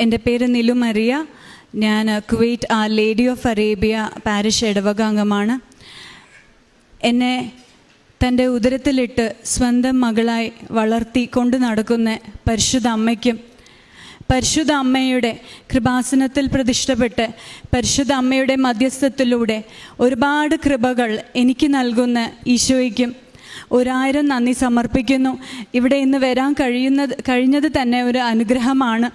എൻ്റെ പേര് നിലു മരിയ. ഞാൻ Kuwait lady of Arabia parish ഇടവക അംഗമാണ്. എന്നെ തൻ്റെ ഉദരത്തിലിട്ട് സ്വന്തം മകളായി വളർത്തി കൊണ്ടു നടക്കുന്ന പരിശുദ്ധ അമ്മയ്ക്കും പരിശുദ്ധ അമ്മയുടെ കൃപാസനത്തിൽ പ്രതിഷ്ഠപ്പെട്ട് പരിശുദ്ധ അമ്മയുടെ മധ്യസ്ഥത്തിലൂടെ ഒരുപാട് കൃപകൾ എനിക്ക് ഈശോയ്ക്കും 1000 നന്ദി സമർപ്പിക്കുന്നു. ഇവിടെ ഇന്ന് വരാൻ കഴിഞ്ഞത് തന്നെ ഒരു അനുഗ്രഹമാണ്.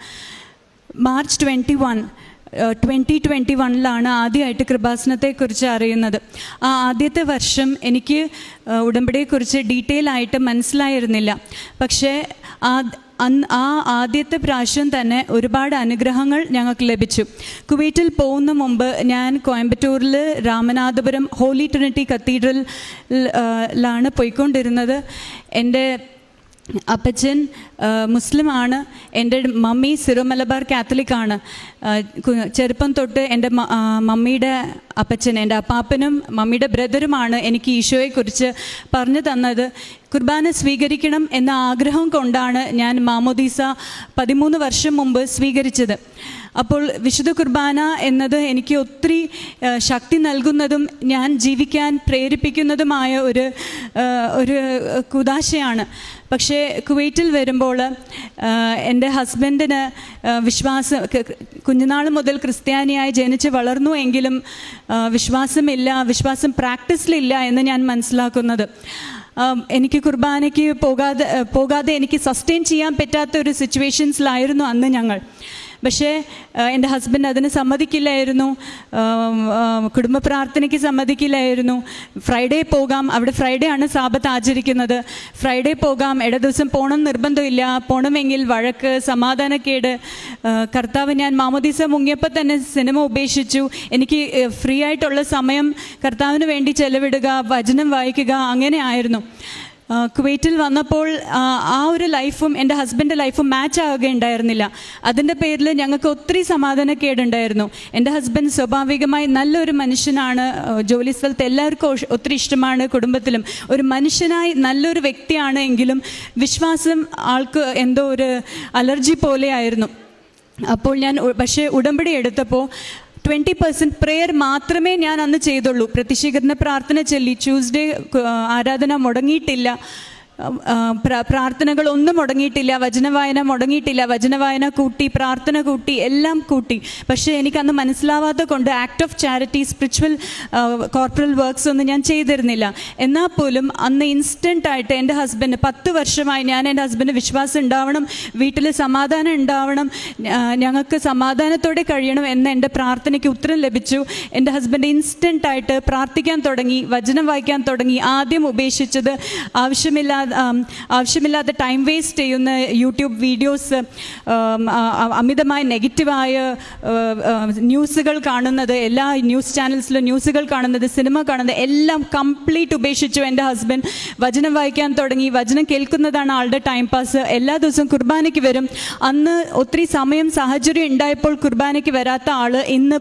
മാർച്ച് 2021 ആദ്യമായിട്ട് കൃപാസനത്തെക്കുറിച്ച് അറിയുന്നത്. ആ ആദ്യത്തെ വർഷം എനിക്ക് ഉടമ്പടിയെക്കുറിച്ച് ഡീറ്റെയിൽ ആയിട്ട് മനസ്സിലായിരുന്നില്ല. പക്ഷേ ആ ആദ്യത്തെ പ്രാവശ്യം തന്നെ ഒരുപാട് അനുഗ്രഹങ്ങൾ ഞങ്ങൾക്ക് ലഭിച്ചു. കുവൈറ്റിൽ പോകുന്ന മുമ്പ് ഞാൻ കോയമ്പത്തൂരിൽ രാമനാഥപുരം ഹോളി ട്രിനിറ്റി കത്തീഡ്രലിലാണ് പോയിക്കൊണ്ടിരുന്നത്. എൻ്റെ അപ്പച്ചൻ മുസ്ലിമാണ്. എൻ്റെ മമ്മി സിറോ മലബാർ കാത്തലിക്കാണ്. ചെറുപ്പം തൊട്ട് എൻ്റെ മമ്മിയുടെ അപ്പച്ചൻ, എൻ്റെ അപ്പാപ്പനും മമ്മിയുടെ ബ്രദറുമാണ് എനിക്ക് ഈശോയെക്കുറിച്ച് പറഞ്ഞു തന്നത്. കുർബാന സ്വീകരിക്കണം എന്ന ആഗ്രഹം കൊണ്ടാണ് ഞാൻ മാമോദീസ 13 വർഷം മുമ്പ് സ്വീകരിച്ചത്. അപ്പോൾ വിശുദ്ധ കുർബാന എന്നത് എനിക്ക് ഒത്തിരി ശക്തി നൽകുന്നതും ഞാൻ ജീവിക്കാൻ പ്രേരിപ്പിക്കുന്നതുമായ ഒരു കുദാശയാണ്. പക്ഷേ കുവൈറ്റിൽ വരുമ്പോൾ എൻ്റെ ഹസ്ബൻഡിന് കുഞ്ഞുനാൾ മുതൽ ക്രിസ്ത്യാനിയായി ജനിച്ച് വളർന്നു എങ്കിലും വിശ്വാസം പ്രാക്ടീസിലില്ല എന്ന് ഞാൻ മനസ്സിലാക്കുന്നത്. എനിക്ക് കുർബാനയ്ക്ക് പോകാതെ എനിക്ക് സസ്റ്റെയിൻ ചെയ്യാൻ പറ്റാത്ത ഒരു സിറ്റുവേഷൻസിലായിരുന്നു അന്ന് ഞങ്ങൾ. പക്ഷേ എൻ്റെ ഹസ്ബൻഡ് അതിന് സമ്മതിക്കില്ലായിരുന്നു, കുടുംബ പ്രാർത്ഥനയ്ക്ക് സമ്മതിക്കില്ലായിരുന്നു. ഫ്രൈഡേ പോകാം, അവിടെ ഫ്രൈഡേ ആണ് സാബത്ത് ആചരിക്കുന്നത്, ഫ്രൈഡേ പോകാം, ഇട ദിവസം പോകണം നിർബന്ധമില്ല, പോകണമെങ്കിൽ വഴക്ക്, സമാധാനക്കേട്. കർത്താവ്, ഞാൻ മാമോദീസ മുങ്ങിയപ്പോൾ തന്നെ സിനിമ ഉപേക്ഷിച്ചു. എനിക്ക് ഫ്രീ ആയിട്ടുള്ള സമയം കർത്താവിന് വേണ്ടി ചെലവിടുക, വചനം വായിക്കുക, അങ്ങനെ ആയിരുന്നു. കുവൈറ്റിൽ വന്നപ്പോൾ ആ ഒരു ലൈഫും എൻ്റെ ഹസ്ബൻഡ് ലൈഫും മാച്ച് ആവുകയുണ്ടായിരുന്നില്ല. അതിൻ്റെ പേരിൽ ഞങ്ങൾക്ക് ഒത്തിരി സമാധാനക്കേടുണ്ടായിരുന്നു. എൻ്റെ ഹസ്ബൻഡ് സ്വാഭാവികമായി നല്ലൊരു മനുഷ്യനാണ്, ജോലി സ്ഥലത്ത് എല്ലാവർക്കും ഒത്തിരി ഇഷ്ടമാണ്, കുടുംബത്തിലും ഒരു മനുഷ്യനായി നല്ലൊരു വ്യക്തിയാണ്. എങ്കിലും വിശ്വാസം ആൾക്ക് എന്തോ ഒരു അലർജി പോലെയായിരുന്നു. അപ്പോൾ ഞാൻ ഉടമ്പടി എടുത്തപ്പോൾ 20% പ്രെയർ മാത്രമേ ഞാൻ അന്ന് ചെയ്തുള്ളൂ. പ്രതിഷീകരണ പ്രാർത്ഥന ചൊല്ലി, ട്യൂസ്ഡേ ആരാധന മുടങ്ങിയിട്ടില്ല, പ്രാർത്ഥനകളൊന്നും മുടങ്ങിയിട്ടില്ല, വചനവായന മുടങ്ങിയിട്ടില്ല, വചനവായന കൂട്ടി, പ്രാർത്ഥന കൂട്ടി, എല്ലാം കൂട്ടി. പക്ഷേ എനിക്കന്ന് മനസ്സിലാവാത്ത കൊണ്ട് act of charity, spiritual corporal works ഒന്നും ഞാൻ ചെയ്തിരുന്നില്ല. എന്നാൽ പോലും അന്ന് ഇൻസ്റ്റൻ്റായിട്ട് എൻ്റെ ഹസ്ബൻഡ് 10 വർഷമായി ഞാൻ എൻ്റെ ഹസ്ബൻഡ് വിശ്വാസം ഉണ്ടാവണം, വീട്ടിൽ സമാധാനം ഉണ്ടാവണം, ഞങ്ങൾക്ക് സമാധാനത്തോടെ കഴിയണം എന്ന എൻ്റെ പ്രാർത്ഥനയ്ക്ക് ഉത്തരം ലഭിച്ചു. എൻ്റെ ഹസ്ബൻഡ് ഇൻസ്റ്റൻ്റായിട്ട് പ്രാർത്ഥിക്കാൻ തുടങ്ങി, വചനം വായിക്കാൻ തുടങ്ങി. ആദ്യം ഉപേക്ഷിച്ചത് ആവശ്യമില്ലാത്ത ടൈം വേസ്റ്റ് ചെയ്യുന്ന യൂട്യൂബ് വീഡിയോസ്, അമിതമായ നെഗറ്റീവായ ന്യൂസുകൾ കാണുന്നത്, എല്ലാ ന്യൂസ് ചാനൽസിലും ന്യൂസുകൾ കാണുന്നത്, സിനിമ കാണുന്നത് എല്ലാം കംപ്ലീറ്റ് ഉപേക്ഷിച്ചു. എൻ്റെ ഹസ്ബൻഡ് വചനം വായിക്കാൻ തുടങ്ങി. വചനം കേൾക്കുന്നതാണ് ആളുടെ ടൈം പാസ്. എല്ലാ ദിവസവും കുർബാനയ്ക്ക് വരും. അന്ന് ഒത്തിരി സമയം സാഹചര്യം ഉണ്ടായപ്പോൾ കുർബാനയ്ക്ക് വരാത്ത ആൾ ഇന്ന്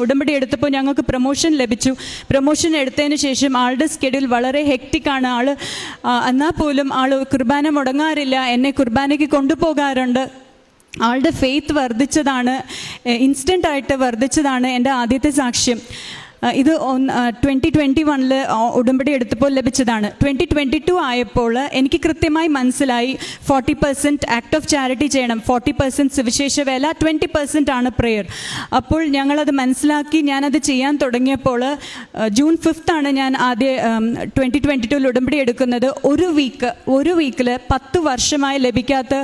ഉടമ്പടി എടുത്തപ്പോൾ ഞങ്ങൾക്ക് പ്രൊമോഷൻ ലഭിച്ചു. പ്രൊമോഷൻ എടുത്തതിന് ശേഷം ആളുടെ സ്കെഡ്യൂൾ വളരെ ഹെക്റ്റിക്കാണ്. എന്നാൽ പോലും ആൾ കുർബാന മുടങ്ങാറില്ല, എന്നെ കുർബാനയ്ക്ക് കൊണ്ടുപോകാറുണ്ട്. ആളുടെ ഫെയ്ത്ത് വർദ്ധിച്ചതാണ്, ഇൻസ്റ്റൻ്റായിട്ട് വർദ്ധിച്ചതാണ് എൻ്റെ ആദ്യത്തെ സാക്ഷ്യം. ഇത് 2021 ഉടമ്പടി എടുത്തപ്പോൾ ലഭിച്ചതാണ്. 2022 ആയപ്പോൾ എനിക്ക് കൃത്യമായി മനസ്സിലായി 40% ആക്ട് ഓഫ് ചാരിറ്റി ചെയ്യണം, 40% സുവിശേഷ വേല, 20% ആണ് പ്രെയർ. അപ്പോൾ ഞങ്ങളത് മനസ്സിലാക്കി ഞാനത് ചെയ്യാൻ തുടങ്ങിയപ്പോൾ ജൂൺ 5 ഞാൻ ആദ്യം 2022 ഉടമ്പടി എടുക്കുന്നത്. ഒരു വീക്കിൽ 10 വർഷമായി ലഭിക്കാത്ത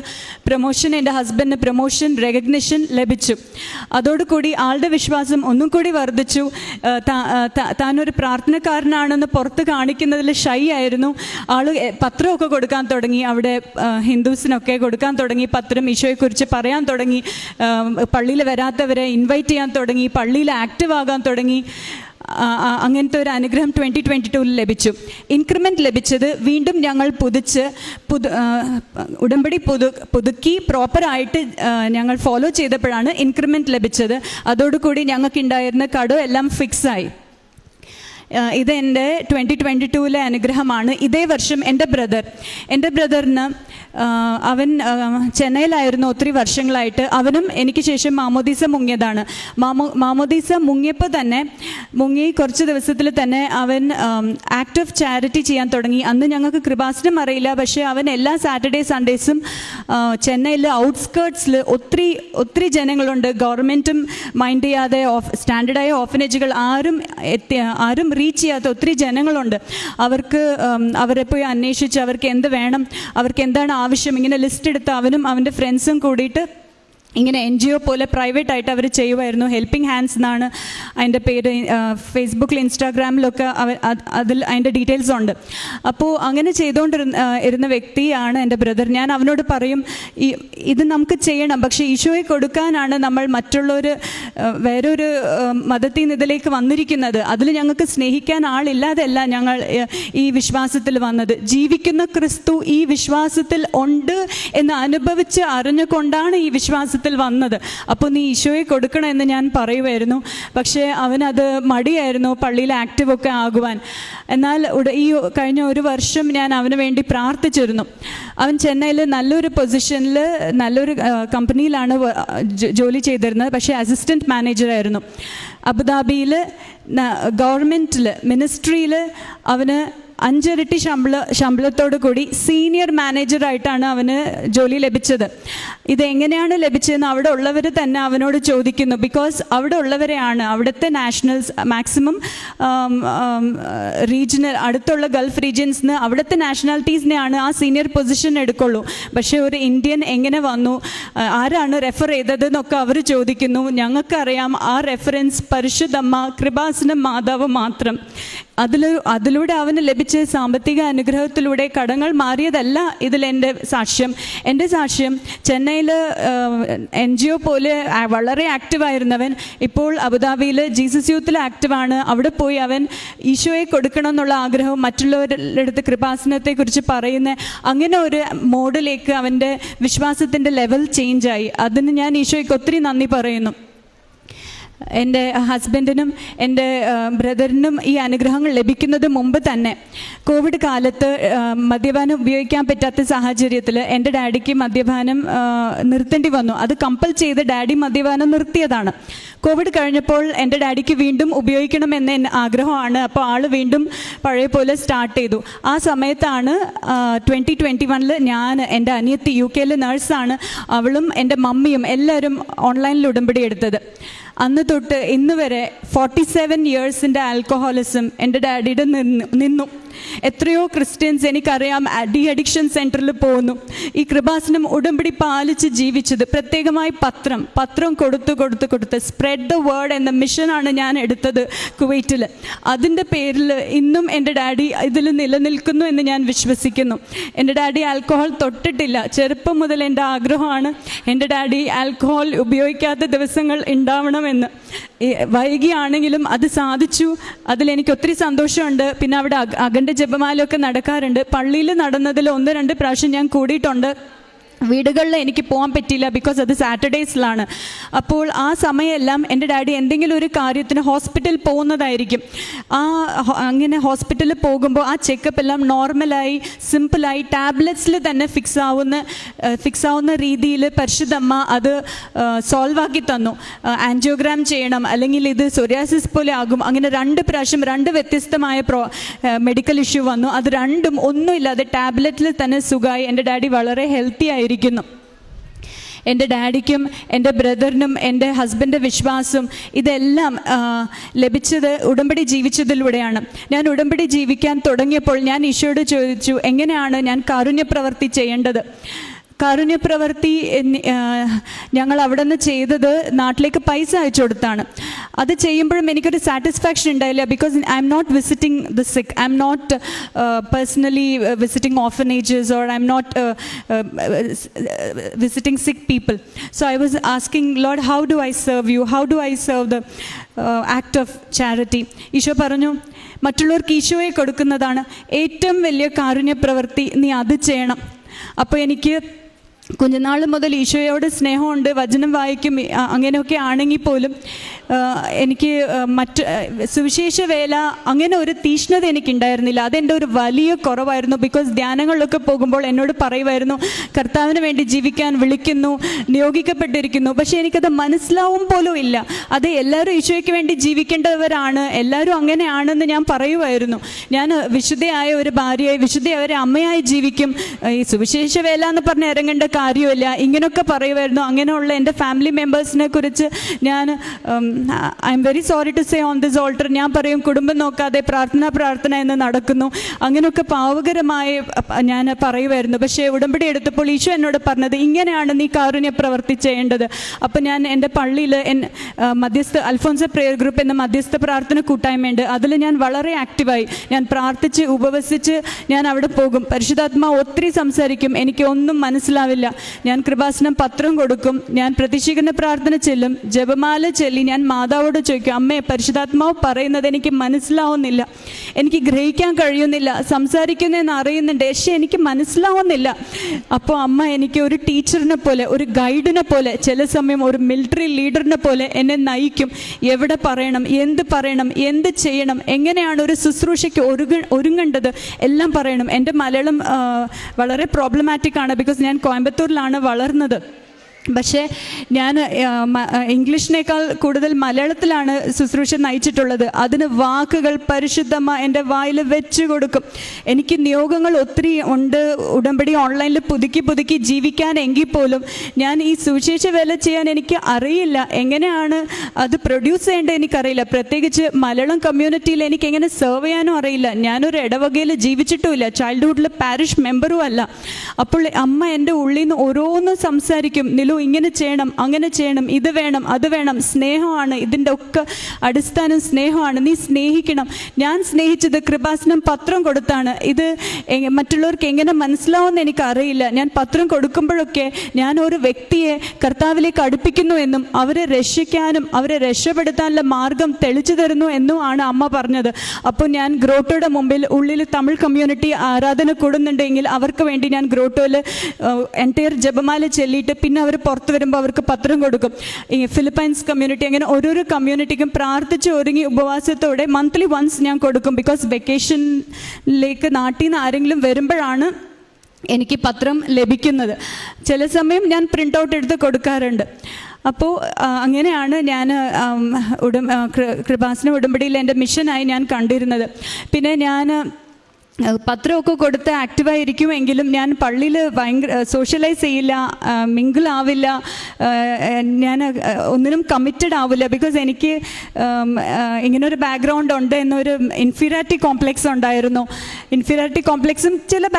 പ്രൊമോഷൻ എൻ്റെ ഹസ്ബൻഡിന് പ്രൊമോഷൻ റെക്കഗ്നിഷൻ ലഭിച്ചു. അതോടുകൂടി ആളുടെ വിശ്വാസം ഒന്നും കൂടി വർദ്ധിച്ചു. താനൊരു പ്രാർത്ഥനക്കാരനാണെന്ന് പുറത്ത് കാണിക്കുന്നതിൽ ഷൈ ആയിരുന്നു. പത്രമൊക്കെ കൊടുക്കാൻ തുടങ്ങി, അവിടെ ഹിന്ദുസിനൊക്കെ കൊടുക്കാൻ തുടങ്ങി പത്രം, ഈശോയെക്കുറിച്ച് പറയാൻ തുടങ്ങി, പള്ളിയിൽ വരാത്തവരെ ഇൻവൈറ്റ് ചെയ്യാൻ തുടങ്ങി, പള്ളിയിൽ ആക്റ്റീവ് ആകാൻ തുടങ്ങി. അങ്ങനത്തെ ഒരു അനുഗ്രഹം 2022 ലഭിച്ചു. ഇൻക്രിമെൻറ്റ് ലഭിച്ചത് വീണ്ടും ഞങ്ങൾ ഉടമ്പടി പുതുക്കി പ്രോപ്പറായിട്ട് ഞങ്ങൾ ഫോളോ ചെയ്തപ്പോഴാണ് ഇൻക്രിമെൻറ്റ് ലഭിച്ചത്. അതോടുകൂടി ഞങ്ങൾക്കുണ്ടായിരുന്ന കടം എല്ലാം ഫിക്സായി. ഇത് എൻ്റെ 2022 അനുഗ്രഹമാണ്. ഇതേ വർഷം എൻ്റെ ബ്രദറിന് അവൻ ചെന്നൈയിലായിരുന്നു ഒത്തിരി വർഷങ്ങളായിട്ട്. അവനും എനിക്ക് ശേഷം മാമോദീസ മുങ്ങിയതാണ്. മാമോദീസ മുങ്ങിയപ്പോൾ തന്നെ കുറച്ച് ദിവസത്തിൽ തന്നെ അവൻ ആക്ട് ഓഫ് ചാരിറ്റി ചെയ്യാൻ തുടങ്ങി. അന്ന് ഞങ്ങൾക്ക് കൃപാസനം അറിയില്ല, പക്ഷേ അവൻ എല്ലാ സാറ്റർഡേ സൺഡേസും ചെന്നൈയിൽ ഔട്ട്സ്കേർട്സിൽ ഒത്തിരി ജനങ്ങളുണ്ട്. ഗവൺമെൻറ്റും മൈൻഡ് ചെയ്യാതെ സ്റ്റാൻഡേർഡായ ഓർഫനേജുകൾ ആരും റീച്ച് ചെയ്യാത്ത ഒത്തിരി ജനങ്ങളുണ്ട്. അവരെ പോയി അന്വേഷിച്ച് അവർക്ക് എന്ത് വേണം, അവർക്ക് എന്താണ് ആവശ്യം, ഇങ്ങനെ ലിസ്റ്റ് എടുത്ത് അവനും അവൻ്റെ ഫ്രണ്ട്സും കൂടിയിട്ട് ഇങ്ങനെ NGO പോലെ പ്രൈവറ്റായിട്ട് അവർ ചെയ്യുമായിരുന്നു. ഹെൽപ്പിംഗ് ഹാൻഡ്സ് എന്നാണ് അതിൻ്റെ പേര്. ഫേസ്ബുക്കിൽ ഇൻസ്റ്റാഗ്രാമിലൊക്കെ അതിൽ അതിൻ്റെ ഡീറ്റെയിൽസ് ഉണ്ട്. അപ്പോൾ അങ്ങനെ ചെയ്തുകൊണ്ടിരുന്ന വ്യക്തിയാണ് എൻ്റെ ബ്രദർ. ഞാൻ അവനോട് പറയും, ഇത് നമുക്ക് ചെയ്യണം, പക്ഷേ ഈശോയെ കൊടുക്കാനാണ് നമ്മൾ മറ്റുള്ളവർ വേറൊരു മതത്തിൽ നിന്ന് ഇതിലേക്ക് വന്നിരിക്കുന്നത്. അതിൽ ഞങ്ങൾക്ക് സ്നേഹിക്കാൻ ആളില്ലാതെയല്ല ഞങ്ങൾ ഈ വിശ്വാസത്തിൽ വന്നത്. ജീവിക്കുന്ന ക്രിസ്തു ഈ വിശ്വാസത്തിൽ ഉണ്ട് എന്ന് അനുഭവിച്ച് അറിഞ്ഞുകൊണ്ടാണ് ഈ വിശ്വാസത്തിൽ വന്നത്. അപ്പോൾ നീ ഈശോയെ കൊടുക്കണമെന്ന് ഞാൻ പറയുമായിരുന്നു. പക്ഷേ അവനത് മടിയായിരുന്നു പള്ളിയിൽ ആക്റ്റീവൊക്കെ ആകുവാൻ. എന്നാൽ ഈ കഴിഞ്ഞ ഒരു വർഷം ഞാൻ അവന് വേണ്ടി പ്രാർത്ഥിച്ചിരുന്നു. അവൻ ചെന്നൈയിൽ നല്ലൊരു പൊസിഷനിൽ നല്ലൊരു കമ്പനിയിലാണ് ജോലി ചെയ്തിരുന്നത്. പക്ഷേ അസിസ്റ്റൻറ്റ് മാനേജറായിരുന്നു. അബുദാബിയിൽ ഗവൺമെൻറ്റിൽ മിനിസ്ട്രിയിൽ അവന് 5 ഇരട്ടി ശമ്പളത്തോടു കൂടി സീനിയർ മാനേജറായിട്ടാണ് അവന് ജോലി ലഭിച്ചത്. ഇതെങ്ങനെയാണ് ലഭിച്ചതെന്ന് അവിടെ ഉള്ളവർ തന്നെ അവനോട് ചോദിക്കുന്നു. ബിക്കോസ് അവിടെ ഉള്ളവരെയാണ്, അവിടുത്തെ നാഷണൽസ് മാക്സിമം റീജിയണൽ അടുത്തുള്ള ഗൾഫ് റീജിയൻസിന് അവിടുത്തെ നാഷണാലിറ്റീസിനെയാണ് ആ സീനിയർ പൊസിഷൻ എടുക്കുള്ളൂ. പക്ഷേ ഒരു ഇന്ത്യൻ എങ്ങനെ വന്നു, ആരാണ് റെഫർ ചെയ്തതെന്നൊക്കെ അവർ ചോദിക്കുന്നു. ഞങ്ങൾക്കറിയാം ആ റെഫറൻസ് പരിശുദ്ധമ്മ കൃപാസനം മാതാവ് മാത്രം. അതിലൂടെ അവന് ലഭിച്ച സാമ്പത്തിക അനുഗ്രഹത്തിലൂടെ കടങ്ങൾ മാറിയതല്ല ഇതിൽ എൻ്റെ സാക്ഷ്യം. ചെന്നൈയിൽ NGO പോലെ വളരെ ആക്റ്റീവായിരുന്നവൻ ഇപ്പോൾ അബുദാബിയിൽ ജീസസ് യൂത്തിൽ ആക്റ്റീവാണ്. അവിടെ പോയി അവൻ ഈശോയെ കൊടുക്കണം എന്നുള്ള ആഗ്രഹവും മറ്റുള്ളവരുടെ അടുത്ത് കൃപാസനത്തെക്കുറിച്ച് പറയുന്ന അങ്ങനെ ഒരു മോഡിലേക്ക് അവൻ്റെ വിശ്വാസത്തിൻ്റെ ലെവൽ ചേഞ്ചായി. അതിന് ഞാൻ ഈശോയ്ക്ക് ഒത്തിരി നന്ദി പറയുന്നു. എൻ്റെ ഹസ്ബൻഡിനും എൻ്റെ ബ്രദറിനും ഈ അനുഗ്രഹങ്ങൾ ലഭിക്കുന്നത് മുമ്പ് തന്നെ കോവിഡ് കാലത്ത് മദ്യപാനം ഉപയോഗിക്കാൻ പറ്റാത്ത സാഹചര്യത്തിൽ എൻ്റെ ഡാഡിക്ക് മദ്യപാനം നിർത്തേണ്ടി വന്നു. അത് കമ്പൽ ചെയ്ത് ഡാഡി മദ്യപാനം നിർത്തിയതാണ്. കോവിഡ് കഴിഞ്ഞപ്പോൾ എൻ്റെ ഡാഡിക്ക് വീണ്ടും ഉപയോഗിക്കണമെന്ന് ആഗ്രഹമാണ്. അപ്പോൾ ആൾ വീണ്ടും പഴയ പോലെ സ്റ്റാർട്ട് ചെയ്തു. ആ സമയത്താണ് 2021 ഞാൻ എൻ്റെ അനിയത്തി UK നേഴ്സാണ്, അവളും എൻ്റെ മമ്മിയും എല്ലാവരും ഓൺലൈനിൽ ഉടമ്പടി എടുത്തത്. അന്ന് തൊട്ട് ഇന്ന് വരെ 47 ഇയേഴ്സിൻ്റെ ആൽക്കഹോളിസം എൻ്റെ ഡാഡിയുടെ നിന്നു. എത്രയോ ക്രിസ്ത്യൻസ് എനിക്കറിയാം അഡിക്ഷൻ സെൻറ്ററിൽ പോകുന്നു. ഈ കൃപാസനം ഉടമ്പടി പാലിച്ച് ജീവിച്ചത്. പ്രത്യേകമായി പത്രം കൊടുത്ത് സ്പ്രെഡ് ദ വേർഡ് എന്ന മിഷനാണ് ഞാൻ എടുത്തത് കുവൈറ്റിൽ. അതിൻ്റെ പേരിൽ ഇന്നും എൻ്റെ ഡാഡി ഇതിൽ നിലനിൽക്കുന്നു എന്ന് ഞാൻ വിശ്വസിക്കുന്നു. എൻ്റെ ഡാഡി ആൽക്കഹോൾ തൊട്ടിട്ടില്ല. ചെറുപ്പം മുതൽ എൻ്റെ ആഗ്രഹമാണ് എൻ്റെ ഡാഡി ആൽക്കഹോൾ ഉപയോഗിക്കാത്ത ദിവസങ്ങൾ ഉണ്ടാവണമെന്ന്. വൈകിയാണെങ്കിലും അത് സാധിച്ചു. അതിലെനിക്ക് ഒത്തിരി സന്തോഷമുണ്ട്. പിന്നെ അവിടെ അഖണ്ഡ ജപമാലയൊക്കെ നടക്കാറുണ്ട്. പള്ളിയിൽ നടന്നതിൽ 1-2 പ്രാവശ്യം ഞാൻ കൂടിയിട്ടുണ്ട്. വീടുകളിൽ എനിക്ക് പോകാൻ പറ്റിയില്ല, ബിക്കോസ് അത് സാറ്റർഡേസിലാണ്. അപ്പോൾ ആ സമയമെല്ലാം എൻ്റെ ഡാഡി എന്തെങ്കിലും ഒരു കാര്യത്തിന് ഹോസ്പിറ്റലിൽ പോകുന്നതായിരിക്കും. അങ്ങനെ ഹോസ്പിറ്റലിൽ പോകുമ്പോൾ ആ ചെക്കപ്പ് എല്ലാം നോർമലായി സിമ്പിളായി ടാബ്ലറ്റ്സിൽ തന്നെ ഫിക്സ് ആവുന്ന രീതിയിൽ പരിശുദ്ധമ്മ അത് സോൾവ് ആക്കി തന്നു. ആൻജിയോഗ്രാം ചെയ്യണം, അല്ലെങ്കിൽ ഇത് സോറിയാസിസ് പോലെ ആകും. അങ്ങനെ 2 പ്രാവശ്യം 2 വ്യത്യസ്തമായ മെഡിക്കൽ ഇഷ്യൂ വന്നു. അത് രണ്ടും ഒന്നുമില്ലാതെ ടാബ്ലറ്റിൽ തന്നെ സുഖമായി. എൻ്റെ ഡാഡി വളരെ ഹെൽത്തി ആയിരിക്കും. എൻ്റെ ഡാഡിക്കും എൻ്റെ ബ്രദറിനും എൻ്റെ ഹസ്ബൻഡിൻ്റെ വിശ്വാസം ഇതെല്ലാം ലഭിച്ചത് ഉടമ്പടി ജീവിച്ചതിലൂടെയാണ്. ഞാൻ ഉടമ്പടി ജീവിക്കാൻ തുടങ്ങിയപ്പോൾ ഞാൻ ഈശോയോട് ചോദിച്ചു, എങ്ങനെയാണ് ഞാൻ കാരുണ്യപ്രവൃത്തി ചെയ്യേണ്ടത്? കാരുണ്യപ്രവൃത്തി ഞങ്ങൾ അവിടെ നിന്ന് ചെയ്തത് നാട്ടിലേക്ക് പൈസ അയച്ചു കൊടുത്താണ്. അത് ചെയ്യുമ്പോഴും എനിക്കൊരു സാറ്റിസ്ഫാക്ഷൻ ഉണ്ടായില്ല. Because I'm not visiting the sick, I'm not personally visiting orphanages or I'm not visiting sick people. So I was asking Lord, how do I serve you, how do I serve the act of charity? Eesho പറഞ്ഞു, മറ്റുള്ളവർക്ക് ഈശോയെ കൊടുക്കുന്നതാണ് ഏറ്റവും വലിയ കാരുണ്യപ്രവൃത്തി, നീ അത് ചെയ്യണം. അപ്പോൾ എനിക്ക് കുഞ്ഞുനാൾ മുതൽ ഈശോയോട് സ്നേഹമുണ്ട്, വചനം വായിക്കും, അങ്ങനെയൊക്കെ ആണെങ്കിൽ പോലും എനിക്ക് മറ്റ് സുവിശേഷ വേല അങ്ങനെ ഒരു തീഷ്ണത എനിക്കുണ്ടായിരുന്നില്ല. അതെൻ്റെ ഒരു വലിയ കുറവായിരുന്നു. ബിക്കോസ് ധ്യാനങ്ങളിലൊക്കെ പോകുമ്പോൾ എന്നോട് പറയുമായിരുന്നു, കർത്താവിന് വേണ്ടി ജീവിക്കാൻ വിളിക്കുന്നു, നിയോഗിക്കപ്പെട്ടിരിക്കുന്നു. പക്ഷേ എനിക്കത് മനസ്സിലാവും പോലും ഇല്ല. അത് എല്ലാവരും ഈശോയ്ക്ക് വേണ്ടി ജീവിക്കേണ്ടവരാണ്, എല്ലാവരും അങ്ങനെയാണെന്ന് ഞാൻ പറയുമായിരുന്നു. ഞാൻ വിശുദ്ധയായ ഒരു ഭാര്യയായി, വിശുദ്ധയായ ഒരു അമ്മയായി ജീവിക്കും, ഈ സുവിശേഷ വേല എന്ന് പറഞ്ഞ് ഇറങ്ങേണ്ട കാര്യമില്ല, ഇങ്ങനെയൊക്കെ പറയുമായിരുന്നു. അങ്ങനെയുള്ള എൻ്റെ ഫാമിലി മെമ്പേഴ്സിനെ കുറിച്ച് ഞാൻ I'm very sorry to say on this altar, ഞാൻ പറയും കുടുംബം നോക്കാതെ പ്രാർത്ഥന എന്ന് നടക്കുന്നു, അങ്ങനെയൊക്കെ പാവകരമായി ഞാൻ പറയുമായിരുന്നു. പക്ഷേ ഉടമ്പടി എടുത്തപ്പോൾ ഈശോ എന്നോട് പറഞ്ഞത്, ഇങ്ങനെയാണ് നീ കാരുണ്യ പ്രവർത്തി ചെയ്യേണ്ടത്. അപ്പം ഞാൻ എൻ്റെ പള്ളിയിൽ മധ്യസ്ഥ അൽഫോൻസ പ്രേയർ ഗ്രൂപ്പ് എന്ന മധ്യസ്ഥ പ്രാർത്ഥന കൂട്ടായ്മയുണ്ട്, അതിൽ ഞാൻ വളരെ ആക്റ്റീവായി. ഞാൻ പ്രാർത്ഥിച്ച് ഉപവസിച്ച് ഞാൻ അവിടെ പോകും. പരിശുദ്ധാത്മാവ് ഒത്തിരി സംസാരിക്കും, എനിക്ക് ഒന്നും മനസ്സിലാവില്ല. ഞാൻ കൃപാസനം പത്രം കൊടുക്കും, ഞാൻ പ്രതിഷ്ഠീകരണ പ്രാർത്ഥന ചെല്ലും, ജപമാല ചൊല്ലി ഞാൻ മാതാവോട് ചോദിക്കും, അമ്മേ പരിശുദ്ധാത്മാവ് പറയുന്നത് എനിക്ക് മനസ്സിലാവുന്നില്ല, എനിക്ക് ഗ്രഹിക്കാൻ കഴിയുന്നില്ല, സംസാരിക്കുന്നതെന്ന് അറിയുന്നുണ്ട്, പക്ഷേ എനിക്ക് മനസ്സിലാവുന്നില്ല. അപ്പോൾ അമ്മ എനിക്ക് ഒരു ടീച്ചറിനെ പോലെ, ഒരു ഗൈഡിനെ പോലെ, ചില സമയം ഒരു മിലിറ്ററി ലീഡറിനെ പോലെ എന്നെ നയിക്കും. എവിടെ പറയണം, എന്ത് ചെയ്യണം, എങ്ങനെയാണ് ഒരു ശുശ്രൂഷയ്ക്ക് ഒരുങ്ങേണ്ടത് എല്ലാം പറയണം. എൻ്റെ മലയാളം വളരെ പ്രോബ്ലമാറ്റിക് ആണ്, ബിക്കോസ് ഞാൻ കോയമ്പത്തൂരിലാണ് വളർന്നത്. പക്ഷേ ഞാൻ ഇംഗ്ലീഷിനേക്കാൾ കൂടുതൽ മലയാളത്തിലാണ് ശുശ്രൂഷ നയിച്ചിട്ടുള്ളത്. അതിന് വാക്കുകൾ പരിശുദ്ധമാ എൻ്റെ വായിൽ വെച്ച് കൊടുക്കും. എനിക്ക് നിയോഗങ്ങൾ ഒത്തിരി ഉണ്ട്, ഉടമ്പടി ഓൺലൈനിൽ പുതുക്കി ജീവിക്കാനെങ്കിൽ പോലും ഞാൻ ഈ സുവിശേഷ വേല ചെയ്യാൻ എനിക്ക് അറിയില്ല, എങ്ങനെയാണ് അത് പ്രൊഡ്യൂസ് ചെയ്യേണ്ടത് എനിക്കറിയില്ല. പ്രത്യേകിച്ച് മലയാളം കമ്മ്യൂണിറ്റിയിൽ എനിക്ക് എങ്ങനെ സെർവ് ചെയ്യാനും അറിയില്ല. ഞാനൊരു ഇടവകയിൽ ജീവിച്ചിട്ടുമില്ല, ചൈൽഡ്ഹുഡിൽ പാരിഷ് മെമ്പറും അല്ല. അപ്പോൾ അമ്മ എൻ്റെ ഉള്ളിൽ നിന്ന് ഓരോന്നും സംസാരിക്കും, ഇങ്ങനെ ചെയ്യണം, അങ്ങനെ ചെയ്യണം, ഇത് വേണം, അത് വേണം, സ്നേഹമാണ്, ഇതിൻ്റെ ഒക്കെ അടിസ്ഥാനം സ്നേഹമാണ്, നീ സ്നേഹിക്കണം. ഞാൻ സ്നേഹിച്ചത് കൃപാസനം പത്രം കൊടുത്താണ്. ഇത് മറ്റുള്ളവർക്ക് എങ്ങനെ മനസ്സിലാവുമെന്ന് എനിക്കറിയില്ല. ഞാൻ പത്രം കൊടുക്കുമ്പോഴൊക്കെ ഞാൻ ഒരു വ്യക്തിയെ കർത്താവിലേക്ക് അടുപ്പിക്കുന്നു എന്നും അവരെ രക്ഷിക്കാനും അവരെ രക്ഷപ്പെടുത്താനുള്ള മാർഗം തെളിച്ചു തരുന്നു എന്നുമാണ് അമ്മ പറഞ്ഞത്. അപ്പോൾ ഞാൻ ഗ്രോട്ടോയുടെ മുമ്പിൽ ഉള്ളിൽ തമിഴ് കമ്മ്യൂണിറ്റി ആരാധന കൂടുന്നുണ്ടെങ്കിൽ അവർക്ക് വേണ്ടി ഞാൻ ഗ്രോട്ടോയിൽ എൻറ്റയർ ജപമാല ചൊല്ലിയിട്ട് പിന്നെ അവർ പുറത്ത് വരുമ്പോൾ അവർക്ക് പത്രം കൊടുക്കും. ഈ ഫിലിപ്പൈൻസ് കമ്മ്യൂണിറ്റി, അങ്ങനെ ഓരോരോ കമ്മ്യൂണിറ്റിക്കും പ്രാർത്ഥിച്ച് ഒരുങ്ങി ഉപവാസത്തോടെ മന്ത്ലി വൺസ് ഞാൻ കൊടുക്കും. ബിക്കോസ് വെക്കേഷനിലേക്ക് നാട്ടിൽ നിന്ന് ആരെങ്കിലും വരുമ്പോഴാണ് എനിക്ക് പത്രം ലഭിക്കുന്നത്. ചില സമയം ഞാൻ പ്രിൻ്റ് ഔട്ട് എടുത്ത് കൊടുക്കാറുണ്ട്. അപ്പോൾ അങ്ങനെയാണ് ഞാൻ കൃപാസന ഉടമ്പടിയിൽ എൻ്റെ മിഷനായി ഞാൻ കണ്ടിരുന്നത്. പിന്നെ ഞാൻ പത്രമൊക്കെ കൊടുത്ത് ആക്റ്റീവായിരിക്കുമെങ്കിലും ഞാൻ പള്ളിയിൽ ഭയങ്കര സോഷ്യലൈസ് ചെയ്യില്ല, മിങ്കിൾ ആവില്ല, ഞാൻ ഒന്നിനും കമ്മിറ്റഡ് ആവില്ല. ബിക്കോസ് എനിക്ക് ഇങ്ങനൊരു ബാക്ക്ഗ്രൗണ്ട് ഉണ്ട് എന്നൊരു ഇൻഫീരിയോറിറ്റി കോംപ്ലെക്സ് ഉണ്ടായിരുന്നു. ഇൻഫീരിയോറിറ്റി കോംപ്ലെക്സും ചില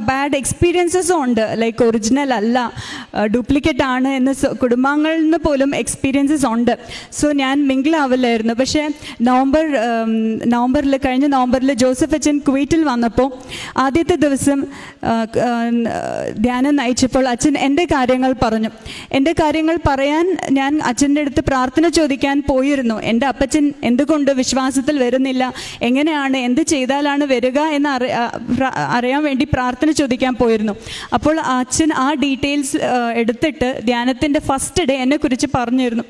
ബാഡ് എക്സ്പീരിയൻസസും ഉണ്ട്. ലൈക്ക് ഒറിജിനൽ അല്ല, ഡ്യൂപ്ലിക്കേറ്റ് ആണ് എന്ന് കുടുംബങ്ങളിൽ നിന്ന് പോലും എക്സ്പീരിയൻസസ് ഉണ്ട്. സോ ഞാൻ മിങ്കിൾ ആവില്ലായിരുന്നു. പക്ഷേ കഴിഞ്ഞ നവംബറിൽ ജോസഫ് അച്ഛൻ കുവൈറ്റിൽ വന്നപ്പോൾ ആദ്യത്തെ ദിവസം ധ്യാനം നയിച്ചപ്പോൾ അച്ഛൻ എൻ്റെ കാര്യങ്ങൾ പറഞ്ഞു. എൻ്റെ കാര്യങ്ങൾ പറയാൻ ഞാൻ അച്ഛൻ്റെ അടുത്ത് പ്രാർത്ഥന ചോദിക്കാൻ പോയിരുന്നു. എൻ്റെ അപ്പച്ചൻ എന്തുകൊണ്ട് വിശ്വാസത്തിൽ വരുന്നില്ല, എങ്ങനെയാണ്, എന്ത് ചെയ്താലാണ് വരിക എന്ന് അറിയാൻ വേണ്ടി പ്രാർത്ഥന ചോദിക്കാൻ പോയിരുന്നു. അപ്പോൾ അച്ഛൻ ആ ഡീറ്റെയിൽസ് എടുത്തിട്ട് ധ്യാനത്തിൻ്റെ ഫസ്റ്റ് ഡേ എന്നെക്കുറിച്ച് പറഞ്ഞിരുന്നു.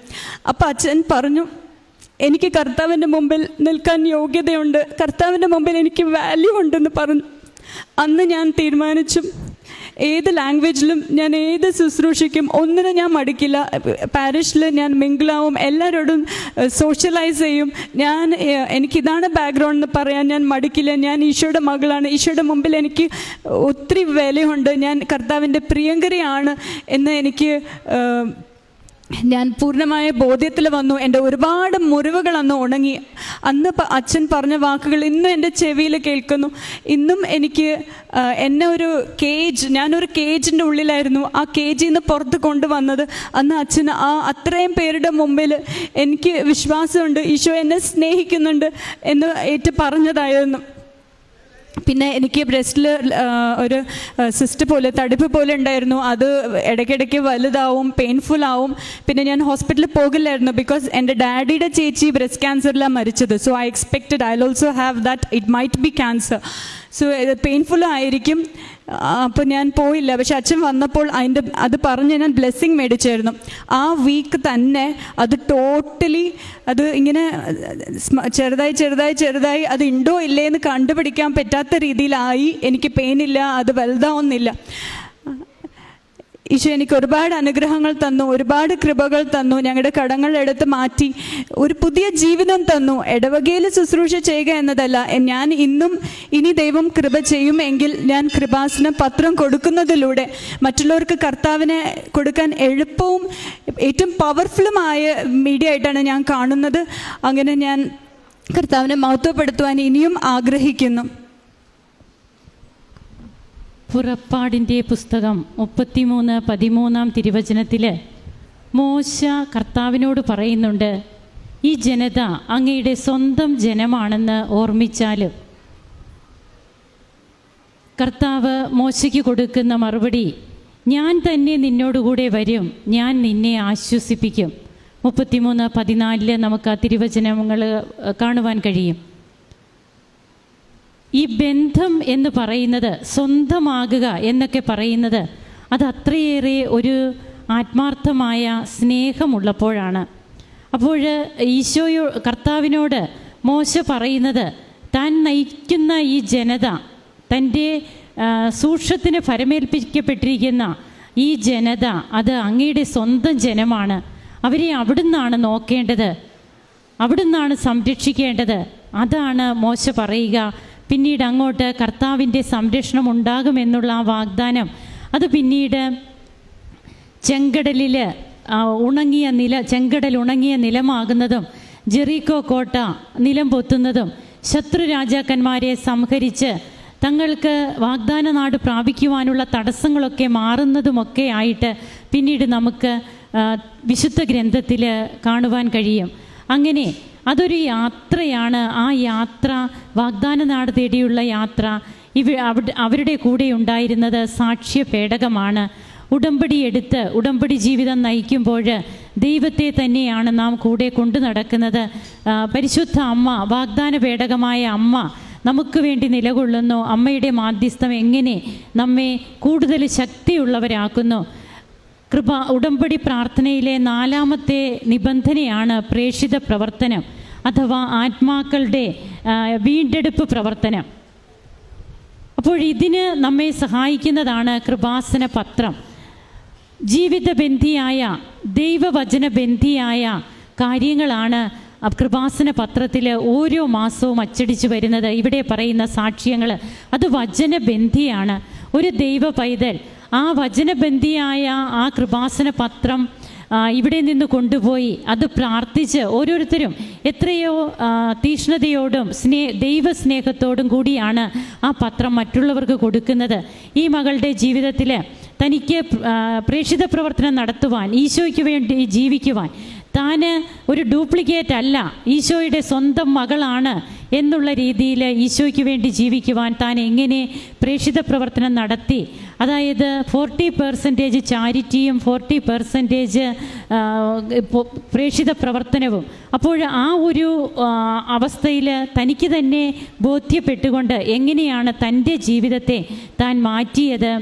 അപ്പോൾ അച്ഛൻ പറഞ്ഞു, എനിക്ക് കർത്താവിൻ്റെ മുമ്പിൽ നിൽക്കാൻ യോഗ്യതയുണ്ട്, കർത്താവിൻ്റെ മുമ്പിൽ എനിക്ക് വാല്യൂ ഉണ്ടെന്ന് പറഞ്ഞു. അന്ന് ഞാൻ തീരുമാനിച്ചു, ഏത് ലാംഗ്വേജിലും ഞാൻ ഏത് ശുശ്രൂഷയ്ക്കും ഒന്നിനും ഞാൻ മടിക്കില്ല. പാരിഷിൽ ഞാൻ മിങ്കിളാവും, എല്ലാവരോടും സോഷ്യലൈസ് ചെയ്യും. എനിക്കിതാണ് ബാക്ക്ഗ്രൗണ്ട് എന്ന് പറയാൻ ഞാൻ മടിക്കില്ല. ഞാൻ ഈശോയുടെ മകളാണ്, ഈശോയുടെ മുമ്പിൽ എനിക്ക് ഒത്തിരി വിലയുണ്ട്, ഞാൻ കർത്താവിൻ്റെ പ്രിയങ്കരിയാണ് എന്ന് ഞാൻ പൂർണ്ണമായ ബോധ്യത്തിൽ വന്നു. എൻ്റെ ഒരുപാട് മുറിവുകൾ അന്ന് ഉണങ്ങി. അന്ന് അച്ഛൻ പറഞ്ഞ വാക്കുകൾ ഇന്നും എൻ്റെ ചെവിയിൽ കേൾക്കുന്നു. ഇന്നും എനിക്ക് എന്നെ ഞാനൊരു കേജിൻ്റെ ഉള്ളിലായിരുന്നു. ആ കേജിൽ നിന്ന് പുറത്ത് കൊണ്ടുവന്നത് അന്ന് അച്ഛന് അത്രയും പേരുടെ മുമ്പിൽ എനിക്ക് വിശ്വാസമുണ്ട്, ഈശോ എന്നെ സ്നേഹിക്കുന്നുണ്ട് എന്ന് ഏറ്റു പറഞ്ഞതായിരുന്നു. പിന്നെ എനിക്ക് ബ്രസ്റ്റിൽ ഒരു സിസ്റ്റ് പോലെ, തടിപ്പ് പോലെ ഉണ്ടായിരുന്നു. അത് ഇടയ്ക്കിടയ്ക്ക് വലുതാവും, പെയിൻഫുൾ ആവും. പിന്നെ ഞാൻ ഹോസ്പിറ്റലിൽ പോകില്ലായിരുന്നു, ബിക്കോസ് എൻ്റെ ഡാഡിയുടെ ചേച്ചി ബ്രസ്റ്റ് ക്യാൻസറിലാണ് മരിച്ചത്. So I expected I also have that, it might be cancer. So ഇത് പെയിൻഫുള്ളായിരിക്കും. അപ്പോൾ ഞാൻ പോയില്ല. പക്ഷെ അച്ഛൻ വന്നപ്പോൾ അത് പറഞ്ഞ് ഞാൻ ബ്ലെസ്സിങ് മേടിച്ചായിരുന്നു. ആ വീക്ക് തന്നെ അത് ടോട്ടലി അത് ഇങ്ങനെ ചെറുതായി അത് ഉണ്ടോ ഇല്ലേ എന്ന് കണ്ടുപിടിക്കാൻ പറ്റാത്ത രീതിയിലായി. എനിക്ക് പെയിനില്ല, അത് വലുതാവുന്നില്ല. ഈശോ എനിക്ക് ഒരുപാട് അനുഗ്രഹങ്ങൾ തന്നു, ഒരുപാട് കൃപകൾ തന്നു, ഞങ്ങളുടെ കടങ്ങൾ എടുത്ത് മാറ്റി ഒരു പുതിയ ജീവിതം തന്നു. ഇടവകയിൽ ശുശ്രൂഷ ചെയ്യുക എന്നതല്ല, ഞാൻ ഇനി ദൈവം കൃപ ചെയ്യുമെങ്കിൽ ഞാൻ കൃപാസന പത്രം കൊടുക്കുന്നതിലൂടെ മറ്റുള്ളവർക്ക് കർത്താവിനെ കൊടുക്കാൻ എളുപ്പവും ഏറ്റവും പവർഫുള്ളുമായ മീഡിയ ആയിട്ടാണ് ഞാൻ കാണുന്നത്. അങ്ങനെ ഞാൻ കർത്താവിനെ മഹത്വപ്പെടുത്തുവാൻ ഇനിയും ആഗ്രഹിക്കുന്നു. പുറപ്പാടിൻ്റെ പുസ്തകം 33:13 തിരുവചനത്തിൽ മോശ കർത്താവിനോട് പറയുന്നുണ്ട്, ഈ ജനത അങ്ങയുടെ സ്വന്തം ജനമാണെന്ന് ഓർമ്മിച്ചാലും. കർത്താവ് മോശയ്ക്ക് കൊടുക്കുന്ന മറുപടി, ഞാൻ തന്നെ നിന്നോടുകൂടെ വരും, ഞാൻ നിന്നെ ആശ്വസിപ്പിക്കും. 33:14 നമുക്ക് ആ തിരുവചനങ്ങൾ കാണുവാൻ കഴിയും. ഈ ബന്ധം എന്ന് പറയുന്നത്, സ്വന്തമാകുക എന്നൊക്കെ പറയുന്നത്, അത് അത്രയേറെ ഒരു ആത്മാർത്ഥമായ സ്നേഹമുള്ളപ്പോഴാണ്. അപ്പോൾ കർത്താവിനോട് മോശ പറയുന്നത്, താൻ നയിക്കുന്ന ഈ ജനത, തൻ്റെ സൂക്ഷത്തിന് ഫലമേൽപ്പിക്കപ്പെട്ടിരിക്കുന്ന ഈ ജനത, അത് അങ്ങയുടെ സ്വന്തം ജനമാണ്. അവരെ അവിടുന്നാണ് നോക്കേണ്ടത്, അവിടുന്നാണ് സംരക്ഷിക്കേണ്ടത്. അതാണ് മോശ പറയുക. പിന്നീട് അങ്ങോട്ട് കർത്താവിൻ്റെ സംരക്ഷണം ഉണ്ടാകുമെന്നുള്ള ആ വാഗ്ദാനം, അത് പിന്നീട് ചെങ്കടൽ ഉണങ്ങിയ നിലമാകുന്നതും, ജെറീക്കോ കോട്ട നിലം പൊത്തുന്നതും, ശത്രു രാജാക്കന്മാരെ സംഹരിച്ച് തങ്ങൾക്ക് വാഗ്ദാന നാട് പ്രാപിക്കുവാനുള്ള തടസ്സങ്ങളൊക്കെ മാറുന്നതുമൊക്കെ ആയിട്ട് പിന്നീട് നമുക്ക് വിശുദ്ധ ഗ്രന്ഥത്തിൽ കാണുവാൻ കഴിയും. അങ്ങനെ അതൊരു യാത്രയാണ്. ആ യാത്ര, വാഗ്ദാന നാട് തേടിയുള്ള യാത്ര, അവരുടെ കൂടെ ഉണ്ടായിരുന്നത് സാക്ഷ്യ പേടകമാണ്. ഉടമ്പടി ജീവിതം നയിക്കുമ്പോൾ ദൈവത്തെ തന്നെയാണ് നാം കൂടെ കൊണ്ടു നടക്കുന്നത്. പരിശുദ്ധ അമ്മ, വാഗ്ദാന പേടകമായ അമ്മ നമുക്ക് വേണ്ടി നിലകൊള്ളുന്നു. അമ്മയുടെ മാധ്യസ്ഥം എങ്ങനെ നമ്മെ കൂടുതൽ ശക്തിയുള്ളവരാക്കുന്നു. ഉടമ്പടി പ്രാർത്ഥനയിലെ 4ാമത്തെ നിബന്ധനയാണ് പ്രേഷിത പ്രവർത്തനം, അഥവാ ആത്മാക്കളുടെ വീണ്ടെടുപ്പ് പ്രവർത്തനം. അപ്പോൾ ഇതിന് നമ്മെ സഹായിക്കുന്നതാണ് കൃപാസന പത്രം. ജീവിതബന്ധിയായ, ദൈവവചനബന്ധിയായ കാര്യങ്ങളാണ് കൃപാസന പത്രത്തിൽ ഓരോ മാസവും അച്ചടിച്ചു വരുന്നത്. ഇവിടെ പറയുന്ന സാക്ഷ്യങ്ങൾ അത് വചനബന്ധിയാണ്. ഒരു ദൈവ പൈതൽ ആ വചനബന്ധിയായ ആ കൃപാസന പത്രം ഇവിടെ നിന്ന് കൊണ്ടുപോയി അത് പ്രാർത്ഥിച്ച് ഓരോരുത്തരും എത്രയോ തീഷ്ണതയോടും ദൈവസ്നേഹത്തോടും കൂടിയാണ് ആ പത്രം മറ്റുള്ളവർക്ക് കൊടുക്കുന്നത്. ഈ മകളുടെ ജീവിതത്തിൽ തനിക്ക് പ്രേക്ഷിത പ്രവർത്തനം നടത്തുവാൻ, ഈശോയ്ക്ക് വേണ്ടി ജീവിക്കുവാൻ, താൻ ഒരു ഡ്യൂപ്ലിക്കേറ്റ് അല്ല, ഈശോയുടെ സ്വന്തം മകളാണ് എന്നുള്ള രീതിയിൽ ഈശോയ്ക്ക് വേണ്ടി ജീവിക്കുവാൻ താൻ എങ്ങനെ പ്രേക്ഷിത പ്രവർത്തനം നടത്തി, അതായത് 40% ചാരിറ്റിയും 40% പ്രേക്ഷിത പ്രവർത്തനവും. അപ്പോൾ ആ ഒരു അവസ്ഥയിൽ തനിക്ക് തന്നെ ബോധ്യപ്പെട്ടുകൊണ്ട് എങ്ങനെയാണ് തൻ്റെ ജീവിതത്തെ താൻ മാറ്റിയത്.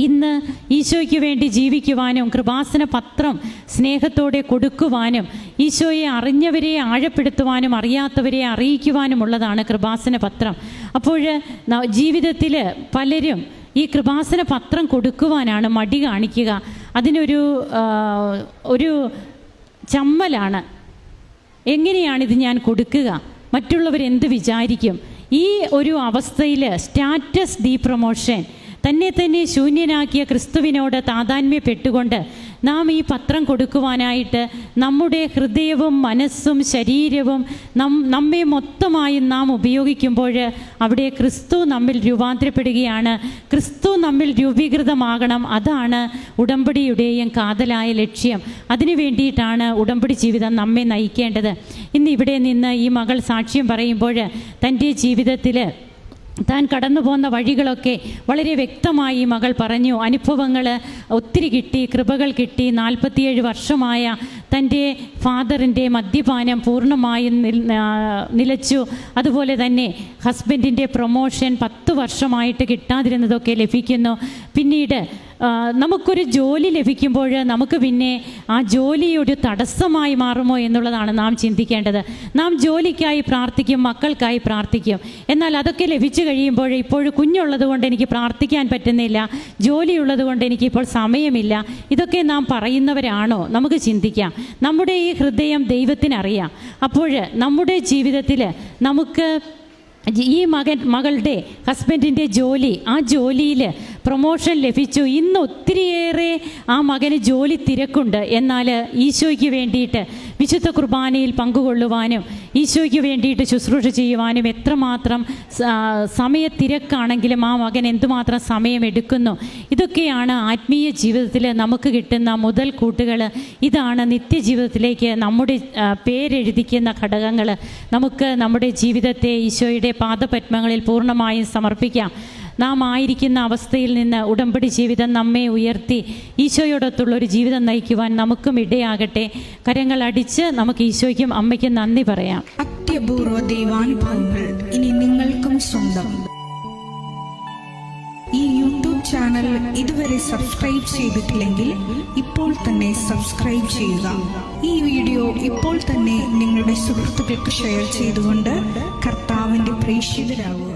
ഇന്ന് ഈശോയ്ക്ക് വേണ്ടി ജീവിക്കുവാനും കൃപാസന പത്രം സ്നേഹത്തോടെ കൊടുക്കുവാനും ഈശോയെ അറിഞ്ഞവരെ ആഴപ്പെടുത്തുവാനും അറിയാത്തവരെ അറിയിക്കുവാനുമുള്ളതാണ് കൃപാസന പത്രം. അപ്പോൾ ജീവിതത്തിൽ പലരും ഈ കൃപാസന പത്രം കൊടുക്കുവാനാണ് മടി കാണിക്കുക. അതിനൊരു ചമ്മലാണ്. എങ്ങനെയാണിത് ഞാൻ കൊടുക്കുക, മറ്റുള്ളവരെന്ത് വിചാരിക്കും? ഈ ഒരു അവസ്ഥയിൽ സ്റ്റാറ്റസ് ഡീപ്രമോഷൻ, തന്നെ ശൂന്യനാക്കിയ ക്രിസ്തുവിനോട് താതാത്മ്യപ്പെട്ടുകൊണ്ട് നാം ഈ പത്രം കൊടുക്കുവാനായിട്ട് നമ്മുടെ ഹൃദയവും മനസ്സും ശരീരവും നമ്മെ മൊത്തമായും നാം ഉപയോഗിക്കുമ്പോൾ അവിടെ ക്രിസ്തു നമ്മിൽ രൂപാന്തരപ്പെടുകയാണ്. ക്രിസ്തു നമ്മിൽ രൂപീകൃതമാകണം. അതാണ് ഉടമ്പടിയുടെയും കാതലായ ലക്ഷ്യം. അതിനു വേണ്ടിയിട്ടാണ് ഉടമ്പടി ജീവിതം നമ്മെ നയിക്കേണ്ടത്. ഇന്ന് ഇവിടെ നിന്ന് ഈ മകൾ സാക്ഷ്യം പറയുമ്പോൾ തൻ്റെ ജീവിതത്തിൽ താൻ കടന്നു പോകുന്ന വഴികളൊക്കെ വളരെ വ്യക്തമായി മകൾ പറഞ്ഞു. അനുഭവങ്ങൾ ഒത്തിരി കിട്ടി, കൃപകൾ കിട്ടി. 47 വർഷമായ തൻ്റെ ഫാദറിൻ്റെ മദ്യപാനം പൂർണ്ണമായും നിലച്ചു. അതുപോലെ തന്നെ ഹസ്ബൻഡിൻ്റെ പ്രൊമോഷൻ 10 വർഷമായിട്ട് കിട്ടാതിരുന്നതൊക്കെ ലഭിക്കുന്നു. പിന്നീട് നമുക്കൊരു ജോലി ലഭിക്കുമ്പോൾ നമുക്ക് പിന്നെ ആ ജോലി ഒരു തടസ്സമായി മാറുമോ എന്നുള്ളതാണ് നാം ചിന്തിക്കേണ്ടത്. നാം ജോലിക്കായി പ്രാർത്ഥിക്കും, മക്കൾക്കായി പ്രാർത്ഥിക്കും. എന്നാൽ അതൊക്കെ ലഭിച്ചു കഴിയുമ്പോൾ ഇപ്പോൾ കുഞ്ഞുള്ളത് കൊണ്ട് എനിക്ക് പ്രാർത്ഥിക്കാൻ പറ്റുന്നില്ല, ജോലിയുള്ളത് കൊണ്ട് എനിക്കിപ്പോൾ സമയമില്ല, ഇതൊക്കെ നാം പറയുന്നവരാണോ? നമുക്ക് ചിന്തിക്കാം. നമ്മുടെ ഈ ഹൃദയം ദൈവത്തിനറിയാം. അപ്പോൾ നമ്മുടെ ജീവിതത്തിൽ നമുക്ക് ഈ മകളുടെ ഹസ്ബൻഡിൻ്റെ ജോലി, ആ ജോലിയിൽ പ്രൊമോഷൻ ലഭിച്ചു. ഇന്ന് ഒത്തിരിയേറെ ആ മകന് ജോലി തിരക്കുണ്ട്. എന്നാൽ ഈശോയ്ക്ക് വേണ്ടിയിട്ട് വിശുദ്ധ കുർബാനയിൽ പങ്കുകൊള്ളുവാനും ഈശോയ്ക്ക് വേണ്ടിയിട്ട് ശുശ്രൂഷ ചെയ്യുവാനും എത്രമാത്രം സമയത്തിരക്കാണെങ്കിലും ആ മകൻ എന്തുമാത്രം സമയമെടുക്കുന്നു. ഇതൊക്കെയാണ് ആത്മീയ ജീവിതത്തിൽ നമുക്ക് കിട്ടുന്ന മുതൽ കൂട്ടുകൾ. ഇതാണ് നിത്യജീവിതത്തിലേക്ക് നമ്മുടെ പേരെഴുതിക്കുന്ന ഘടകങ്ങൾ. നമുക്ക് നമ്മുടെ ജീവിതത്തെ ഈശോയുടെ പാദപത്മങ്ങളിൽ പൂർണ്ണമായും സമർപ്പിക്കാം. നാം ആയിരിക്കുന്ന അവസ്ഥയിൽ നിന്ന് ഉടമ്പടി ജീവിതം നമ്മെ ഉയർത്തി ഈശോയോടൊത്തുള്ള ഒരു ജീവിതം നയിക്കുവാൻ നമുക്കും ഇടയാകട്ടെ. കരങ്ങൾ അടിച്ച് നമുക്ക് ഈശോയ്ക്കും അമ്മയ്ക്കും നന്ദി പറയാം. അത്യപൂർവ ദൈവാനുഭവങ്ങൾ ഇനി നിങ്ങൾക്കും സ്വന്തം. ഈ യൂട്യൂബ് ചാനൽ ഇതുവരെ സബ്സ്ക്രൈബ് ചെയ്തിട്ടില്ലെങ്കിൽ ഇപ്പോൾ തന്നെ സബ്സ്ക്രൈബ് ചെയ്യുക. ഈ വീഡിയോ ഇപ്പോൾ തന്നെ നിങ്ങളുടെ സുഹൃത്തുക്കൾക്ക് ഷെയർ ചെയ്തുകൊണ്ട് കർത്താവിന്റെ പ്രേക്ഷിതരാകുക.